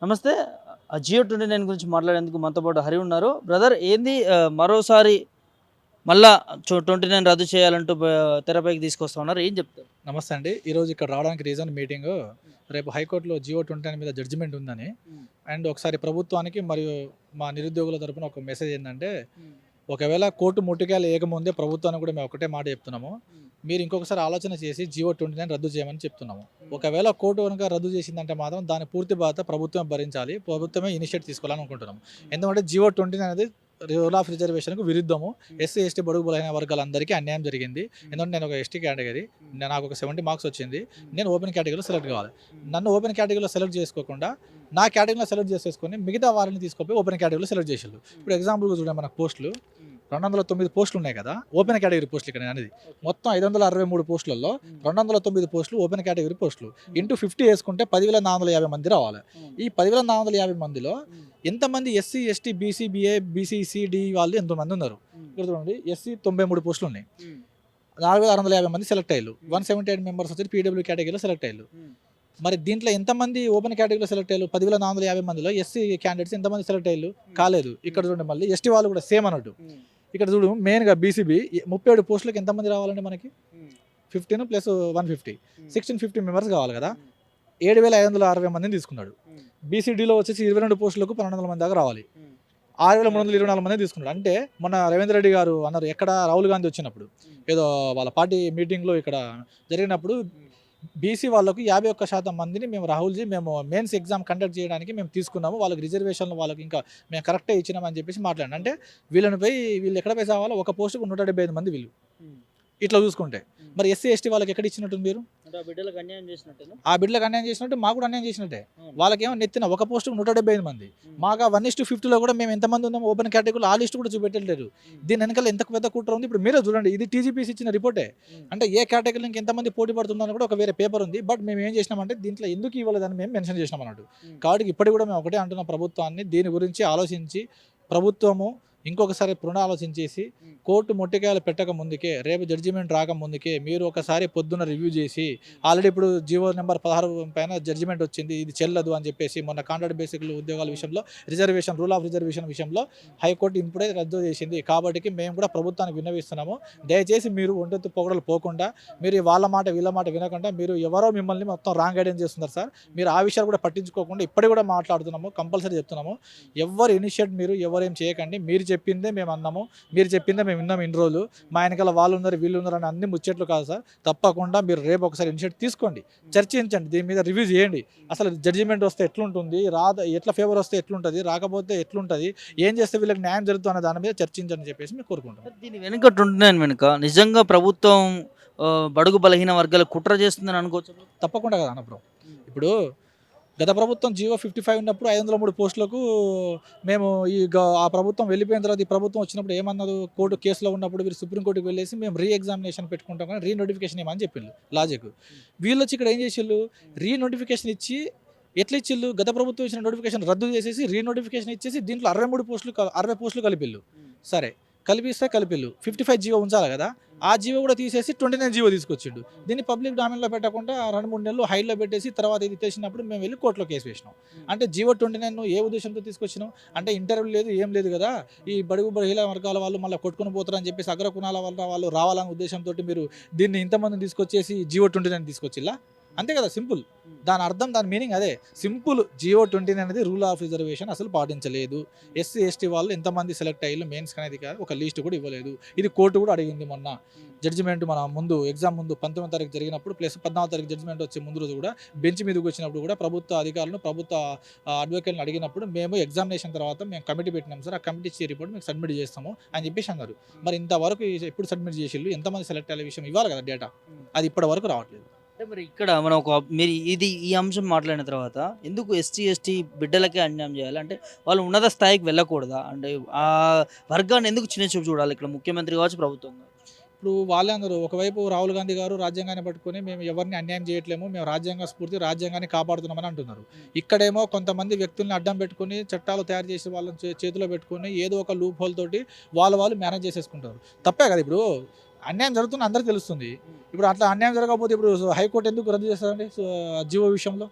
నమస్తే. జియో 29 గురించి మాట్లాడేందుకు మనతో పాటు హరి ఉన్నారు. బ్రదర్ ఏంది మరోసారి మళ్ళా 29 రద్దు చేయాలంటూ తెరపైకి తీసుకొస్తా ఉన్నారు. ఏం చెప్తారు? నమస్తే అండి. ఈరోజు ఇక్కడ రావడానికి రీజన్ మీటింగు రేపు హైకోర్టులో జియో 29 మీద జడ్జిమెంట్ ఉందని. అండ్ ఒకసారి ప్రభుత్వానికి మరియు మా నిరుద్యోగుల తరపున ఒక మెసేజ్ ఏంటంటే, ఒకవేళ కోర్టు ముట్టికాయలు ఏకముందే ప్రభుత్వానికి కూడా మేము ఒకటే మాట చెప్తున్నాము. మీరు ఇంకొకసారి ఆలోచన చేసి జియో 29 రద్దు చేయమని చెప్తున్నాము. ఒకవేళ కోర్టు కనుక రద్దు చేసిందంటే మాత్రం దాని పూర్తి బాధ్యత ప్రభుత్వం భరించాలి. ప్రభుత్వమే ఇనిషియేట్ తీసుకోవాలని అనుకుంటున్నాము. ఎందుకంటే జియో 29 అనేది రూల్ ఆఫ్ రిజర్వేషన్కు విరుద్ధము. ఎస్సీ ఎస్టీ బడుగు బలైన వర్గాలందరికీ అన్యాయం జరిగింది. ఎందుకంటే నేను ఒక ఎస్టీ కేటగిరీ, నాకు ఒక 70 మార్క్స్ వచ్చింది. నేను ఓపెన్ కేటగిరీలో సెలెక్ట్ కావాలి. నన్ను ఓపెన్ కేటగిరీలో సెలెక్ట్ చేసుకోకుండా నా కేటగిరీలో సెలెక్ట్ చేసేసుకొని మిగతా వారిని తీసుకొని ఓపెన్ కేటగిరీలో సెలెక్ట్ చేసారు. ఇప్పుడు ఎగ్జాంపుల్గా చూడండి, మనకు పోస్టులు 209 పోస్టులు ఉన్నాయి కదా, ఓపెన్ కేటగిరీ పోస్టులు ఇక్కడ అనేది మొత్తం 563 పోస్టులలో 209 పోస్టులు ఓపెన్ కేటగిరీ పోస్టులు ఇంటూ 50 వేసుకుంటే 10,450 మంది రావాలి. ఈ 10,450 మందిలో ఎంతమంది SC ST BC BA BC CD వాళ్ళు ఎంతమంది ఉన్నారు? ఇక్కడ చూడండి, ఎస్సీ 93 పోస్టులు ఉన్నాయి, 4,650 మంది సెలెక్ట్ అయ్యారు. 178 మెంబర్స్ వచ్చి పీడబ్ల్యూ కేటగిరీలో సెలెక్ట్ అయ్యారు. మరి దీంట్లో ఎంతమంది ఓపెన్ కేటగిరీలో సెలెక్ట్ అయ్యారు? 10,450 మందిలో ఎస్సీ క్యాండిడేట్స్ ఎంతమంది సెలెక్ట్ అయ్యారు? కాలేదు. ఇక్కడ చూడండి, మళ్ళీ ఎస్టీ వాళ్ళు కూడా సేమ్ అన్నట్టు. ఇక్కడ చూడు, మెయిన్గా బీసీబీ 37 పోస్టులకు ఎంతమంది రావాలండి మనకి? 15 ప్లస్ 150 1650 మెంబర్స్ కావాలి కదా. 7,560 మందిని తీసుకున్నాడు. బీసీడీలో వచ్చేసి 22 పోస్టులకు 1,200 మంది దాకా రావాలి. 6,324 మంది తీసుకున్నాడు. అంటే మొన్న రేవంత్ రెడ్డి గారు అన్నారు, ఎక్కడ రాహుల్ గాంధీ వచ్చినప్పుడు ఏదో వాళ్ళ పార్టీ మీటింగ్లో ఇక్కడ జరిగినప్పుడు, బీసీ వాళ్ళకు 51% మందిని మేము మెయిన్స్ ఎగ్జామ్ కండక్ట్ చేయడానికి మేము తీసుకున్నాము, వాళ్ళకి రిజర్వేషన్లు వాళ్ళకి ఇంకా మేము కరెక్టే ఇచ్చినామని చెప్పేసి మాట్లాడిన. అంటే వీళ్ళు ఎక్కడ పోయి సావాలో, ఒక పోస్టుకు 175 మంది వీళ్ళు. ఇట్లా చూసుకుంటే మరి ఎస్సీ ఎస్టీ వాళ్ళకి ఎక్కడ ఇచ్చినట్టు మీరు? ఆ బిడ్డలకు అన్యాయం చేసినట్టు మాకు కూడా అన్యాయం చేసినట్టే. వాళ్ళకేమో నెత్తిన ఒక పోస్టుకు 175 మంది, మాకు 1:50లో కూడా మేము ఎంతమంది ఉన్నాము ఓపెన్ కేటగిరీలో ఆ లిస్ట్ కూడా చూపెట్టలేరు. దీని వెనకాల ఎంత పెద్ద కుట్ర ఉంది ఇప్పుడు మీరే చూడండి. ఇది టీజీపీసీ ఇచ్చిన రిపోర్టే. అంటే ఏ కేటగిరీలో ఎంతమంది పోటీ పడుతుందని కూడా ఒక వేరే పేపర్ ఉంది. బట్ మేము ఏం చేసినామంటే దీంట్లో ఎందుకు ఇవ్వలేదని మేము మెన్షన్ చేసినాం అన్నట్టు. కాబట్టి ఇప్పటికి కూడా మేము ఒకటే అంటున్నాం, ప్రభుత్వాన్ని దీని గురించి ఆలోచించి ప్రభుత్వము ఇంకొకసారి పునరాలోచించేసి కోర్టు మొట్టికాయలు పెట్టక ముందుకే, రేపు జడ్జిమెంట్ రాక ముందుకే మీరు ఒకసారి పొద్దున్న రివ్యూ చేసి, ఆల్రెడీ ఇప్పుడు జీవో నెంబర్ 16 పైన జడ్జిమెంట్ వచ్చింది, ఇది చెల్లదు అని చెప్పేసి మొన్న కాంట్రాక్ట్ బేసిక్ ఉద్యోగాల విషయంలో రిజర్వేషన్ రూల్ ఆఫ్ రిజర్వేషన్ విషయంలో హైకోర్టు ఇప్పుడే రద్దు చేసింది. కాబట్టి మేము కూడా ప్రభుత్వానికి విన్నవిస్తున్నాము, దయచేసి మీరు ఒంటెత్తు పొగడలు పోకుండా, మీరు వాళ్ళ మాట వీళ్ళ మాట వినకుండా, మీరు ఎవరో మిమ్మల్ని మొత్తం రాంగ్ గైడెన్స్ చేస్తున్నారు సార్, మీరు ఆ విషయాలు కూడా పట్టించుకోకుండా ఇప్పటికి కూడా మాట్లాడుతున్నాము. కంపల్సరీ చెప్తున్నాము, ఎవరు ఇనిషియేట్ మీరు ఎవరేం చేయకండి. మీరు చెప్పిందే మేము అన్నాము, మీరు చెప్పిందే మేము విన్నాము ఇన్ని రోజులు. మా వెనకాల వాళ్ళు ఉన్నారు వీళ్ళు ఉన్నారు అని అన్ని ముచ్చట్లు కాదు సార్. తప్పకుండా మీరు రేపు ఒకసారి ఇనిషియేట్ తీసుకోండి, చర్చించండి, దీని మీద రివ్యూ చేయండి. అసలు జడ్జిమెంట్ వస్తే ఎట్లుంటుంది, ఎట్లా ఫేవర్ వస్తే ఎట్లుంటుంది, రాకపోతే ఎట్లుంటుంది, ఏం చేస్తే వీళ్ళకి న్యాయం జరుగుతుంది అనే దాని మీద చర్చించండి అని చెప్పేసి మేము కోరుకుంటాం. దీని వెనుక 29 వెనుక నిజంగా ప్రభుత్వం బడుగు బలహీన వర్గాలు కుట్ర చేస్తుందని అనుకోవచ్చు? తప్పకుండా కదా అన్నప్పుడు. ఇప్పుడు గత ప్రభుత్వం జియో 55 ఉన్నప్పుడు 503 పోస్టులకు మేము ఆ ప్రభుత్వం వెళ్ళిపోయిన తర్వాత ఈ ప్రభుత్వం వచ్చినప్పుడు ఏమన్నది, కోర్టు కేసులో ఉన్నప్పుడు వీరు సుప్రీంకోర్టుకి వెళ్ళేసి మేము రీ ఎగ్జామినేషన్ పెట్టుకుంటాం కానీ రీ నోటిఫికేషన్ ఏమని చెప్పిండు లాజిక్. వీళ్ళు వచ్చి ఇక్కడ ఏం చేసిళ్ళు, రీ నోటిఫికేషన్ ఇచ్చి ఎట్లా ఇచ్చిళ్ళు, గత ప్రభుత్వం ఇచ్చిన నోటిఫికేషన్ రద్దు చేసేసి రీ నోటిఫికేషన్ ఇచ్చేసి దీంట్లో 60 పోస్టులు కలిపిళ్ళు. సరే కలిపిస్తే కలిపిళ్ళు 55 జీవో ఉంచాలి కదా, ఆ జీవో కూడా తీసేసి 29 జీవో తీసుకొచ్చిండు. దీన్ని పబ్లిక్ డామెన్లో పెట్టకుండా 2-3 నెలలు హైలో పెట్టేసి తర్వాత ఇది తెచ్చినప్పుడు మేము వెళ్ళి కోర్టులో కేసు వేసినాం. అంటే జీవో 29 ఏ ఉద్దేశంతో తీసుకొచ్చినాం అంటే ఇంటర్వ్యూ లేదు ఏం లేదు కదా, ఈ బడుగు బలహీన వర్గాల వాళ్ళు మళ్ళీ కొట్టుకుని పోతారని చెప్పేసి అగ్రకుణాల వాళ్ళు రావాలనే ఉద్దేశంతో మీరు దీన్ని ఇంతమంది తీసుకొచ్చేసి జీవో 29 తీసుకొచ్చిల్లా, అంతే కదా, సింపుల్. దాని అర్థం, దాని మీనింగ్ అదే సింపుల్. జియో 29 అనేది రూల్ ఆఫ్ రిజర్వేషన్ అసలు పాటించలేదు. ఎస్సీ ఎస్టీ వాళ్ళు ఎంతమంది సెలెక్ట్ అయ్యారు మెయిన్స్ అనేది కాదు, ఒక లిస్ట్ కూడా ఇవ్వలేదు. ఇది కోర్టు కూడా అడిగింది మొన్న జడ్జిమెంట్. మన ముందు ఎగ్జామ్ ముందు 19వ తారీఖు జరిగినప్పుడు ప్లస్ 14వ తారీఖు జడ్జిమెంట్ వచ్చే ముందు రోజు కూడా బెంచ్ మీదకి వచ్చినప్పుడు కూడా ప్రభుత్వ అధికారులను ప్రభుత్వ అడ్వకేట్లను అడిగినప్పుడు మేము ఎగ్జామినేషన్ తర్వాత మేము కమిటీ పెట్టినాం సార్, ఆ కమిటీ ఇచ్చే రిపోర్ట్ మీకు సబ్మిట్ చేస్తాము అని చెప్పేసి అన్నారు. మరి ఇంతవరకు ఎప్పుడు సబ్మిట్ చేసిళ్ళు, ఎంతమంది సెలెక్ట్ అయ్యే విషయం ఇవ్వాలి కదా డేటా, అది ఇప్పటి వరకు రావట్లేదు. అంటే మరి ఇక్కడ మనం మీరు ఈ అంశం మాట్లాడిన తర్వాత ఎందుకు ఎస్టీ ఎస్టీ బిడ్డలకే అన్యాయం చేయాలి? అంటే వాళ్ళు ఉన్నత స్థాయికి వెళ్ళకూడదా? అంటే ఆ వర్గాన్ని ఎందుకు చిన్న చూపు చూడాలి ఇక్కడ ముఖ్యమంత్రి కావచ్చు, ప్రభుత్వం కావచ్చు? ఇప్పుడు వాళ్ళే అందరూ, ఒకవైపు రాహుల్ గాంధీ గారు రాజ్యాంగాన్ని పట్టుకొని మేము ఎవరిని అన్యాయం చేయట్లేము, మేము రాజ్యాంగ స్ఫూర్తి రాజ్యాంగాన్ని కాపాడుతున్నామని అంటున్నారు. ఇక్కడేమో కొంతమంది వ్యక్తుల్ని అడ్డం పెట్టుకుని చట్టాలు తయారు చేసి వాళ్ళని చేతిలో పెట్టుకుని ఏదో ఒక లూప్ హోల్ తోటి వాళ్ళు మేనేజ్ చేసేసుకుంటారు. తప్పే కదా. ఇప్పుడు అన్యాయం జరుగుతుంది అందరికీ తెలుస్తుంది. ఇప్పుడు అట్లా అన్యాయం జరగకపోతే ఇప్పుడు హైకోర్టు ఎందుకు రద్దు చేస్తారండి జీవో విషయంలో?